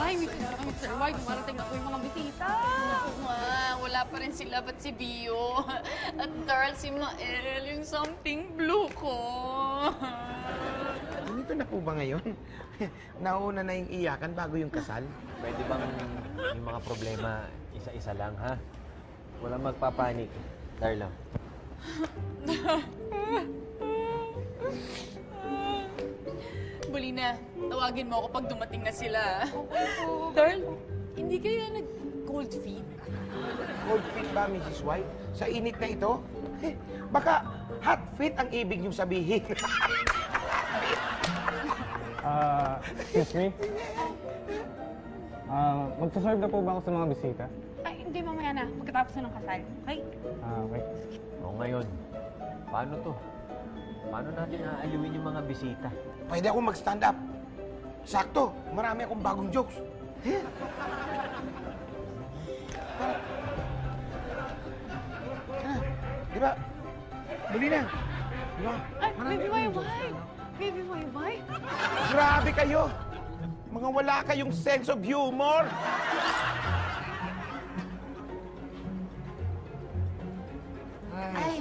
Ay, Mr. White, dumarating na po yung mga bisita. Oo nga, wala pa rin sila, ba't si Bio? At Darl, si Mael, yung something blue ko. Ganito na po ba ngayon? Nauna na yung iyakan bago yung kasal? Pwede bang yung mga problema isa-isa lang, ha? Walang magpapanik. Darla. Bulina, tawagin mo ako pag dumating na sila. Darl, hindi kaya nag-cold feet? Cold feet ba, Mrs. White? Sa init na ito? Baka hot feet ang ibig niyong sabihin. Excuse me? Magsaserve na po ba ako sa mga bisita? Ay, hindi, mamaya na. Pagkatapos na ng kasal. Okay? Okay. O ngayon, paano to? Paano natin aaliwin yung mga bisita? Pwede akong mag-stand up. Sakto, marami akong bagong jokes. Di ba? Buli na. Di ba? Ay, baby, why? Baby, why? Grabe kayo! Mga wala kayong sense of humor! Ay,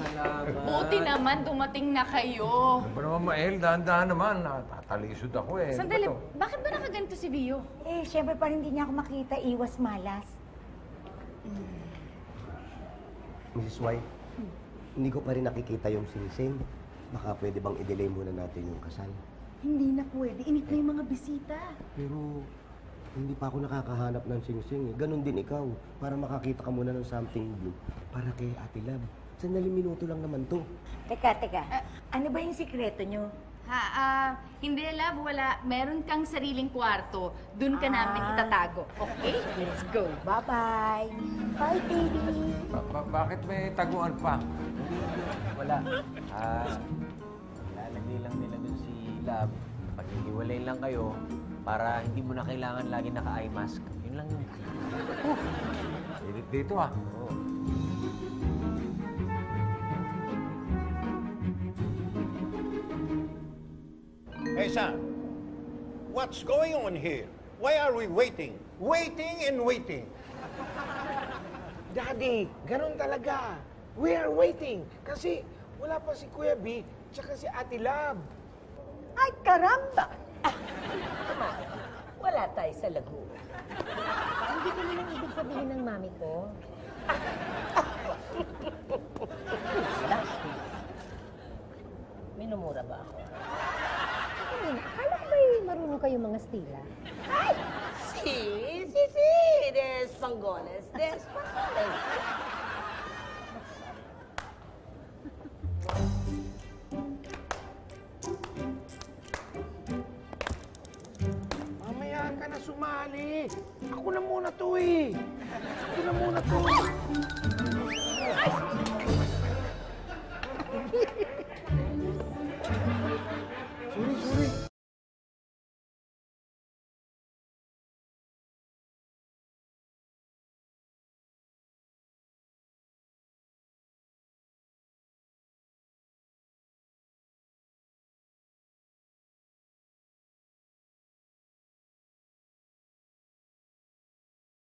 buti naman dumating na kayo. Ano ba naman, Mael? Dahan-dahan naman. Tatalisod ako eh. Sandali, Ano ba to? bakit ba nakaganto si Bio? Eh, syempre parang hindi niya ako makita, iwas malas. Mrs. White, hindi ko pa rin nakikita yung singsing. Baka pwede bang i-delay muna natin yung kasal? Hindi na pwede, inip na yung mga bisita. Pero hindi pa ako nakakahanap ng singsing eh. Ganon din ikaw, para makakita ka muna ng something blue. Para kay Ate Lab. Sandaling minuto lang naman to. Teka. Ano ba yung sikreto nyo? Hindi, love, wala. Meron kang sariling kwarto. Doon ka namin itatago. Okay? Let's go. Bye-bye. Bye, baby. Bakit may taguan pa? Wala. Lalagay lang nila dun si Lab. Paghihiwalay lang kayo para hindi mo na kailangan lagi naka-eye mask. Yun lang yun. Dito ah. Oo. Hey, Sam. What's going on here? Why are we waiting? Waiting and waiting. Daddy, ganun talaga. We are waiting. Kasi wala pa si Kuya B, tsaka si Ate Lab. Ay, karamba! Wala tayo sa lagu. Hindi ko naman ibig sabihin ng mami ko. Minumura ba ako? Akala ko ba'y marunong kayo mga stila? Ay! Si! Des Pangones. Mamaya ka na sumali. Ako na muna to eh. Ako na muna to.